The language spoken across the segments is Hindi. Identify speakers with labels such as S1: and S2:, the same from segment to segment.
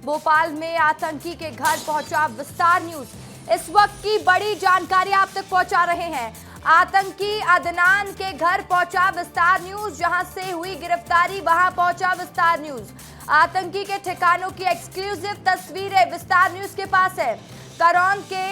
S1: भोपाल में आतंकी के घर पहुंचा विस्तार न्यूज। इस वक्त की बड़ी जानकारी आप तक पहुंचा रहे हैं। आतंकी अदनान के घर पहुंचा विस्तार न्यूज। जहां से हुई गिरफ्तारी वहां पहुंचा विस्तार न्यूज। आतंकी के ठिकानों की एक्सक्लूसिव तस्वीरें विस्तार न्यूज के पास है। करौंद के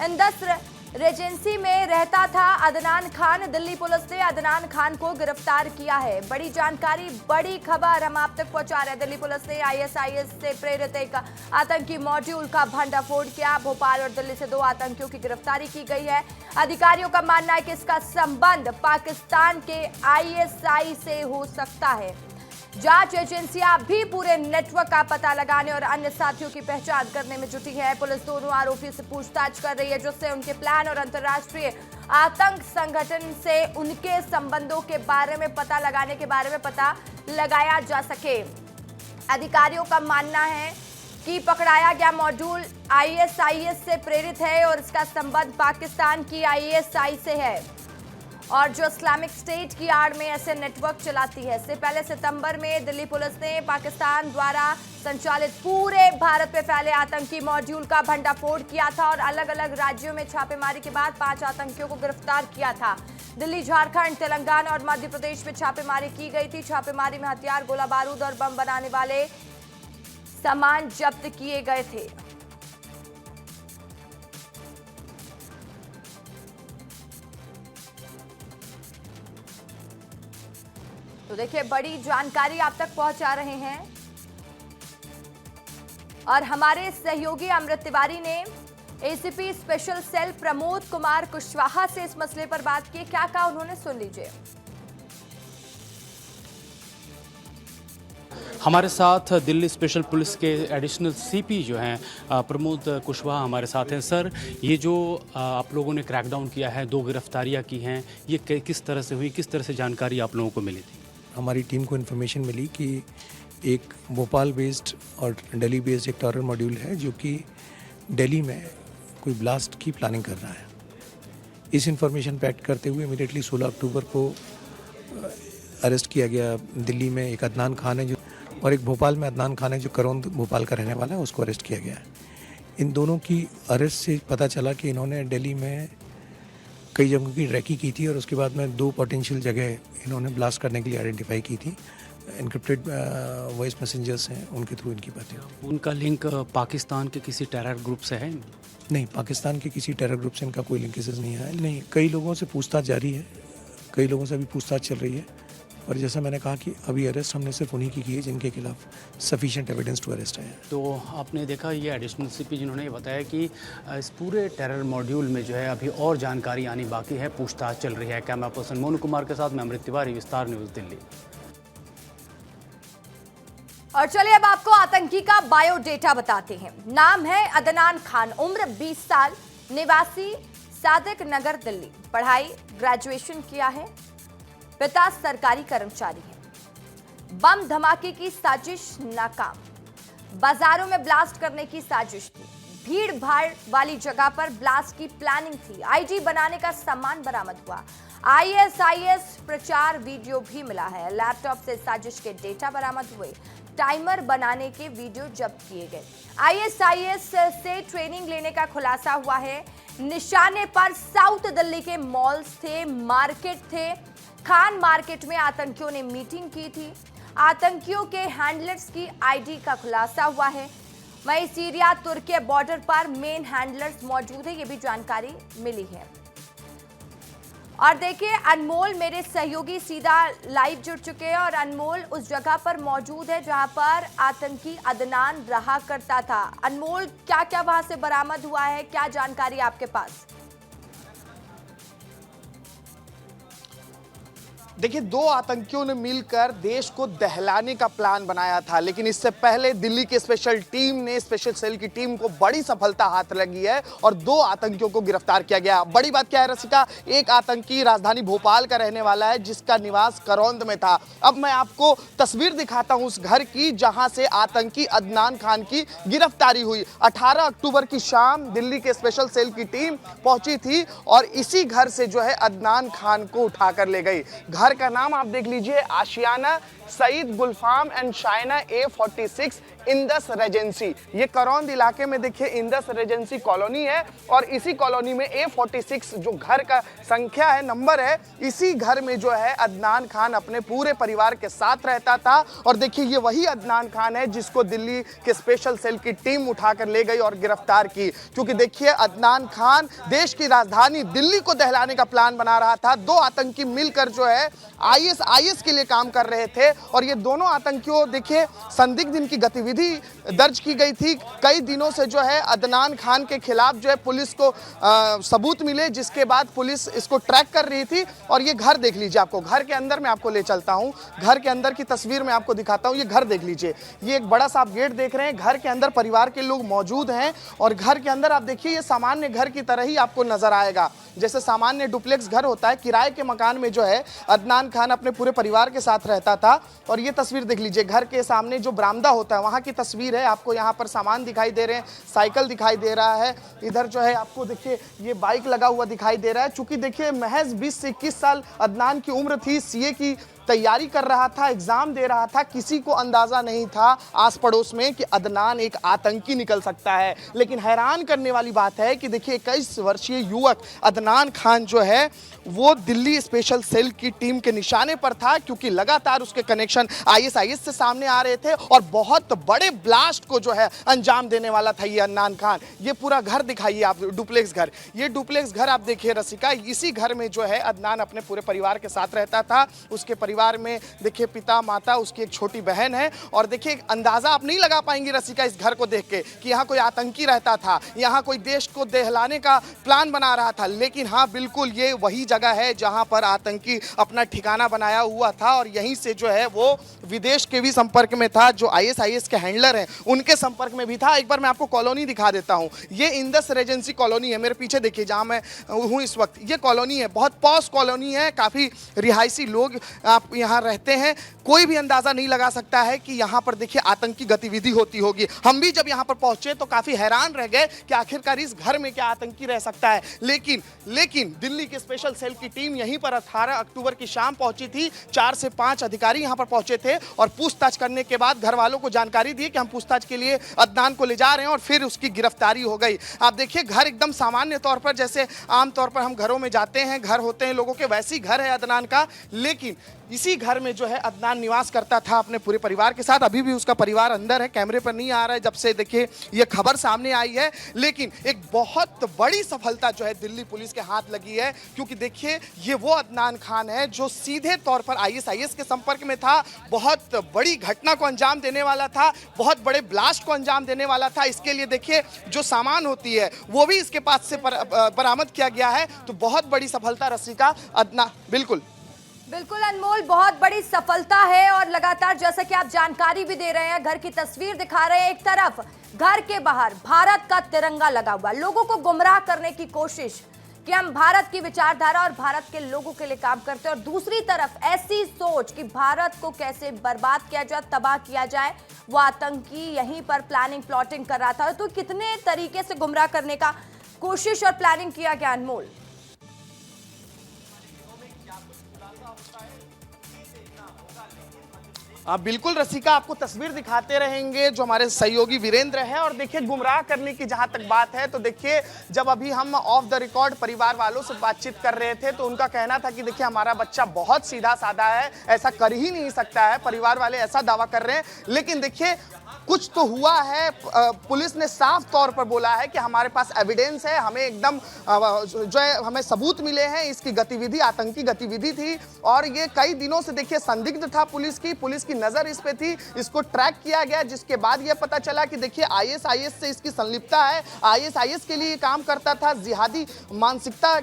S1: इंदस रेजेंसी में रहता था अदनान खान। दिल्ली पुलिस ने अदनान खान को गिरफ्तार किया है। बड़ी जानकारी, बड़ी खबर हम आप तक पहुंचा रहे हैं। दिल्ली पुलिस ने आईएसआईएस से प्रेरित एक आतंकी मॉड्यूल का भंडाफोड़ किया। भोपाल और दिल्ली से 2 आतंकियों की गिरफ्तारी की गई है। अधिकारियों का मानना है कि इसका संबंध पाकिस्तान के आईएसआई से हो सकता है। जांच एजेंसियां भी पूरे नेटवर्क का पता लगाने और अन्य साथियों की पहचान करने में जुटी है। पुलिस दोनों आरोपियों से पूछताछ कर रही है, जिससे उनके प्लान और अंतर्राष्ट्रीय आतंक संगठन से उनके संबंधों के बारे में पता लगाया जा सके। अधिकारियों का मानना है कि पकड़ाया गया मॉड्यूल आईएसआईएस से प्रेरित है और इसका संबंध पाकिस्तान की आईएसआई से है और जो इस्लामिक स्टेट की आड़ में ऐसे नेटवर्क चलाती है। इससे पहले सितंबर में दिल्ली पुलिस ने पाकिस्तान द्वारा संचालित पूरे भारत में फैले आतंकी मॉड्यूल का भंडाफोड़ किया था और अलग अलग राज्यों में छापेमारी के बाद 5 आतंकियों को गिरफ्तार किया था। दिल्ली, झारखंड, तेलंगाना और मध्य प्रदेश में छापेमारी की गई थी। छापेमारी में हथियार, गोला बारूद और बम बनाने वाले सामान जब्त किए गए थे। तो देखिए, बड़ी जानकारी आप तक पहुंचा रहे हैं और हमारे सहयोगी अमृत तिवारी ने ACP special cell Pramod Kumar Kushwaha से इस मसले पर बात की। क्या कहा उन्होंने, सुन लीजिए।
S2: हमारे साथ दिल्ली स्पेशल पुलिस के एडिशनल सीपी जो हैं प्रमोद कुशवाहा हमारे साथ हैं। सर, ये जो आप लोगों ने क्रैकडाउन किया है, 2 गिरफ्तारियां की हैं, ये किस तरह से हुई, किस तरह से जानकारी आप लोगों को मिली थी?
S3: हमारी टीम को इन्फॉर्मेशन मिली कि एक भोपाल बेस्ड और दिल्ली बेस्ड एक टेरर मॉड्यूल है जो कि दिल्ली में कोई ब्लास्ट की प्लानिंग कर रहा है। इस इन्फॉर्मेशन पे एक्ट करते हुए इमीडिएटली 16 अक्टूबर को अरेस्ट किया गया। दिल्ली में एक अदनान खान है जो, और एक भोपाल में अदनान खान है जो करौंद भोपाल का रहने वाला है, उसको अरेस्ट किया गया है। इन दोनों की अरेस्ट से पता चला कि इन्होंने दिल्ली में कई जगहों की ट्रैकी की थी और उसके बाद में 2 पोटेंशियल जगह इन्होंने ब्लास्ट करने के लिए आइडेंटिफाई की थी। इनक्रिप्टेड वॉइस मैसेंजर्स हैं, उनके थ्रू इनकी बातें।
S2: उनका लिंक पाकिस्तान के किसी टेरर ग्रुप से है?
S3: नहीं, पाकिस्तान के किसी टेरर ग्रुप से इनका कोई लिंकेजेस नहीं है। नहीं, कई लोगों से पूछताछ जारी है, कई लोगों से अभी पूछताछ चल रही है और जैसा मैंने कहा कि अभी अरेस्ट हमने सिर्फ उन्हीं की है जिनके खिलाफ सफिशिएंट एविडेंस टू अरेस्ट है।
S2: तो आपने देखा, ये एडिशनल सीपी जिन्होंने ये बताया कि इस पूरे टेरर मॉड्यूल में जो है अभी और जानकारी आनी बाकी है, पूछताछ चल रही है। कैमरा पर्सन मोनू कुमार के साथ मैं अमृत तिवारी, विस्तार न्यूज़, दिल्ली।
S1: और चलिए अब आपको आतंकी का बायोडेटा बताते हैं। नाम है अदनान खान, उम्र 20 साल, निवासी सादिक नगर, दिल्ली। पढ़ाई ग्रेजुएशन किया है। पिता सरकारी कर्मचारी है। बम धमाके की साजिश नाकाम। बाजारों में ब्लास्ट करने की साजिश थी। भीड़ भाड़ वाली जगह पर ब्लास्ट की प्लानिंग थी। आईडी बनाने का सामान बरामद हुआ। आईएसआईएस प्रचार वीडियो भी मिला है। लैपटॉप से साजिश के डेटा बरामद हुए। टाइमर बनाने के वीडियो जब्त किए गए। आईएसआईएस से ट्रेनिंग लेने का खुलासा हुआ है। निशाने पर साउथ दिल्ली के मॉल्स थे, मार्केट थे। खान मार्केट में आतंकियों ने मीटिंग की थी। आतंकियों के हैंडलर्स की आईडी का खुलासा हुआ है। वहीं सीरिया तुर्की बॉर्डर पर मेन हैंडलर्स मौजूद है, ये भी जानकारी मिली है। और देखिए, अनमोल मेरे सहयोगी सीधा लाइव जुड़ चुके हैं और अनमोल उस जगह पर मौजूद है जहां पर आतंकी अदनान रहा करता था। अनमोल, क्या क्या वहां से बरामद हुआ है, क्या जानकारी आपके पास?
S4: देखिए, 2 आतंकियों ने मिलकर देश को दहलाने का प्लान बनाया था, लेकिन इससे पहले दिल्ली की स्पेशल सेल की टीम को बड़ी सफलता हाथ लगी है और 2 आतंकियों को गिरफ्तार किया गया। बड़ी बात क्या है रसिका, एक आतंकी राजधानी भोपाल का रहने वाला है जिसका निवास करौंद में था। अब मैं आपको तस्वीर दिखाता हूं उस घर की जहां से आतंकी अदनान खान की गिरफ्तारी हुई। 18 अक्टूबर की शाम दिल्ली के स्पेशल सेल की टीम पहुंची थी और इसी घर से जो है अदनान खान को उठाकर ले गई। घर घर का नाम आप देख लीजिए, Ashiana Saeed Gulfam and Shaina A46 Indus regency. ये करौंद इलाके में देखिए इंदस रेजेंसी कॉलोनी है और इसी कॉलोनी में A46 जो घर का संख्या है, नंबर है, इसी घर में जो है अदनान खान अपने पूरे परिवार के साथ रहता था। और देखिए ये वही अदनान खान है जिसको दिल्ली के स्पेशल सेल की टीम उठाकर ले गई और गिरफ्तार की। क्योंकि देखिए अदनान खान देश की राजधानी दिल्ली को दहलाने का प्लान बना रहा था। दो आतंकी मिलकर जो है IS के लिए काम कर रहे थे और ये दोनों आतंकियों देखिए संदिग्ध इनकी गतिविधि दर्ज की गई थी। कई दिनों से जो है अदनान खान के खिलाफ जो है पुलिस को सबूत मिले, जिसके बाद पुलिस इसको ट्रैक कर रही थी। और ये घर देख लीजिए, आपको घर के अंदर मैं आपको ले चलता हूँ, घर के अंदर की तस्वीर मैं आपको दिखाता हूँ। ये घर देख लीजिए, ये एक बड़ा सा आप गेट देख रहे हैं, घर के अंदर परिवार के लोग मौजूद हैं और घर के अंदर आप देखिए ये सामान्य घर की तरह ही आपको नजर आएगा, जैसे सामान्य डुप्लेक्स घर होता है। किराए के मकान में जो है अदनान खान अपने पूरे परिवार के साथ रहता था। और ये तस्वीर देख लीजिए, घर के सामने जो बरामदा होता है वहाँ की तस्वीर है। आपको यहाँ पर सामान दिखाई दे रहे हैं, साइकिल दिखाई दे रहा है, इधर जो है आपको देखिए ये बाइक लगा हुआ दिखाई दे रहा है। चूंकि देखिए महज 20 से 21 साल अदनान की उम्र थी, CA की तैयारी कर रहा था, एग्जाम दे रहा था। किसी को अंदाजा नहीं था आस पड़ोस में कि अदनान एक आतंकी निकल सकता है। लेकिन हैरान करने वाली बात है कि देखिए 21 वर्षीय युवक अदनान खान जो है वो दिल्ली स्पेशल सेल की टीम के निशाने पर था, क्योंकि लगातार उसके कनेक्शन IS से सामने आ रहे थे और बहुत बड़े ब्लास्ट को जो है अंजाम देने वाला था ये अदनान खान। ये पूरा घर दिखाइए आप, डुप्लेक्स घर, ये डुप्लेक्स घर आप देखिए रसिका, इसी घर में जो है अदनान अपने पूरे परिवार के साथ रहता था। उसके परिवार में देखिए पिता, माता, उसकी एक छोटी बहन है। और देखिए अंदाजा आप नहीं लगा पाएंगी रसिका इस घर को देख के कि यहाँ कोई आतंकी रहता था, यहाँ कोई देश को दहलाने का प्लान बना रहा था। लेकिन हाँ बिल्कुल ये वही जगह है जहाँ पर आतंकी अपना ठिकाना बनाया हुआ था और यहीं से जो है वो विदेश के भी संपर्क में था। जो IS के हैंडलर हैं उनके संपर्क में भी था। एक बार मैं आपको कॉलोनी दिखा देता हूँ, ये इंदस रेजेंसी कॉलोनी है, मेरे पीछे देखिए जहाँ मैं हूँ इस वक्त। ये कॉलोनी है, बहुत पॉश कॉलोनी है, काफ़ी रिहायशी लोग आप यहाँ रहते हैं। कोई भी अंदाजा नहीं लगा सकता है कि यहाँ पर देखिए आतंकी गतिविधि होती होगी। हम भी जब यहाँ पर पहुंचे तो काफी हैरान रह गए कि आखिरकार इस घर में क्या आतंकी रह सकता है। लेकिन दिल्ली के स्पेशल सेल की टीम यहीं पर 18 अक्टूबर की शाम पहुंची थी। 4 से 5 अधिकारी यहाँ पर पहुंचे थे और पूछताछ करने के बाद घर वालों को जानकारी दी कि हम पूछताछ के लिए अदनान को ले जा रहे हैं और फिर उसकी गिरफ्तारी हो गई। आप देखिए घर एकदम सामान्य तौर पर, जैसे आमतौर पर हम घरों में जाते हैं, घर होते हैं लोगों के, वैसी घर है अदनान का। लेकिन इसी घर में जो है अदनान निवास करता था अपने पूरे परिवार के साथ। अभी भी उसका परिवार अंदर है, कैमरे पर नहीं आ रहा है जब से देखिए ये खबर सामने आई है। लेकिन एक बहुत बड़ी सफलता जो है दिल्ली पुलिस के हाथ लगी है, क्योंकि देखिए ये वो अदनान खान है जो सीधे तौर पर IS के संपर्क में था, बहुत बड़ी घटना को अंजाम देने वाला था, बहुत बड़े ब्लास्ट को अंजाम देने वाला था। इसके लिए देखिए जो सामान होती है वो भी इसके पास से बरामद किया गया है। तो बहुत बड़ी सफलता रसिका अदनान।
S1: बिल्कुल अनमोल, बहुत बड़ी सफलता है। और लगातार जैसा कि आप जानकारी भी दे रहे हैं, घर की तस्वीर दिखा रहे हैं, एक तरफ घर के बाहर भारत का तिरंगा लगा हुआ, लोगों को गुमराह करने की कोशिश कि हम भारत की विचारधारा और भारत के लोगों के लिए काम करते हैं, और दूसरी तरफ ऐसी सोच कि भारत को कैसे बर्बाद किया जाए, तबाह किया जाए। वो आतंकी यहीं पर प्लानिंग प्लॉटिंग कर रहा था। तो कितने तरीके से गुमराह करने का कोशिश और प्लानिंग किया गया अनमोल?
S4: बिल्कुल रसिका, आपको तस्वीर दिखाते रहेंगे जो हमारे सहयोगी वीरेंद्र हैं। और देखिए गुमराह करने की जहां तक बात है तो देखिए जब अभी हम ऑफ द रिकॉर्ड परिवार वालों से बातचीत कर रहे थे तो उनका कहना था कि देखिए हमारा बच्चा बहुत सीधा साधा है, ऐसा कर ही नहीं सकता है, परिवार वाले ऐसा दावा कर रहे हैं। लेकिन देखिए कुछ तो हुआ है। पुलिस ने साफ तौर पर बोला है कि हमारे पास एविडेंस है, हमें एकदम जो है हमें सबूत मिले हैं, इसकी गतिविधि आतंकी गतिविधि थी और ये कई दिनों से देखिए संदिग्ध था। पुलिस की नजर इस पे थी, इसको ट्रैक किया गया, जिसके बाद ये पता चला कि देखिए IS से इसकी संलिप्तता है। IS के लिए काम करता था, जिहादी मानसिकता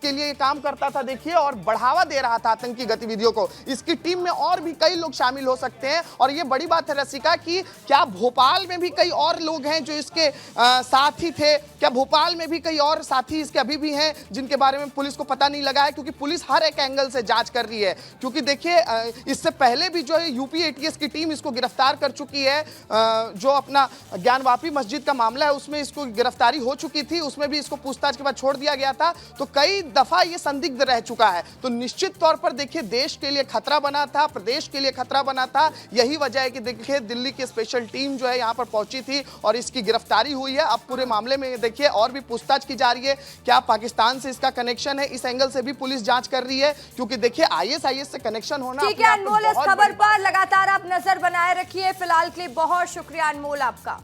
S4: के लिए काम करता था देखिए, और बढ़ावा दे रहा था आतंकी गतिविधियों को। इसकी टीम में और भी कई लोग शामिल हो सकते हैं। और ये बड़ी बात है रसिका कि क्या भोपाल में भी कई और लोग हैं जो इसके साथी थे? क्या भोपाल में भी कई और साथी इसके अभी भी हैं जिनके बारे में पुलिस को पता नहीं लगा है? क्योंकि पुलिस हर एक एंगल से जांच कर रही है, क्योंकि देखिए इससे पहले भी जो है यूपी एटीएस की टीम इसको गिरफ्तार कर चुकी है। जो अपना ज्ञानवापी मस्जिद का मामला है उसमें इसको गिरफ्तारी हो चुकी थी, उसमें भी इसको पूछताछ के बाद छोड़ दिया गया था। तो कई दफा ये संदिग्ध रह चुका है। तो निश्चित तौर पर देखिए देश के लिए खतरा बना था, प्रदेश के लिए खतरा बना था। यही वजह है कि देखिए दिल्ली की स्पेशल टीम जो है यहाँ पर पहुंची थी और इसकी गिरफ्तारी हुई है। अब पूरे मामले में देखिए और भी पूछताछ की जा रही है, क्या पाकिस्तान से इसका कनेक्शन है, इस एंगल से भी पुलिस जांच कर रही है। क्योंकि देखिए आईएसआईएस से कनेक्शन होना।
S1: ठीक है अनमोल, इस खबर पर लगातार आप नजर बनाए रखिए। फिलहाल के लिए बहुत शुक्रिया अनमोल आपका।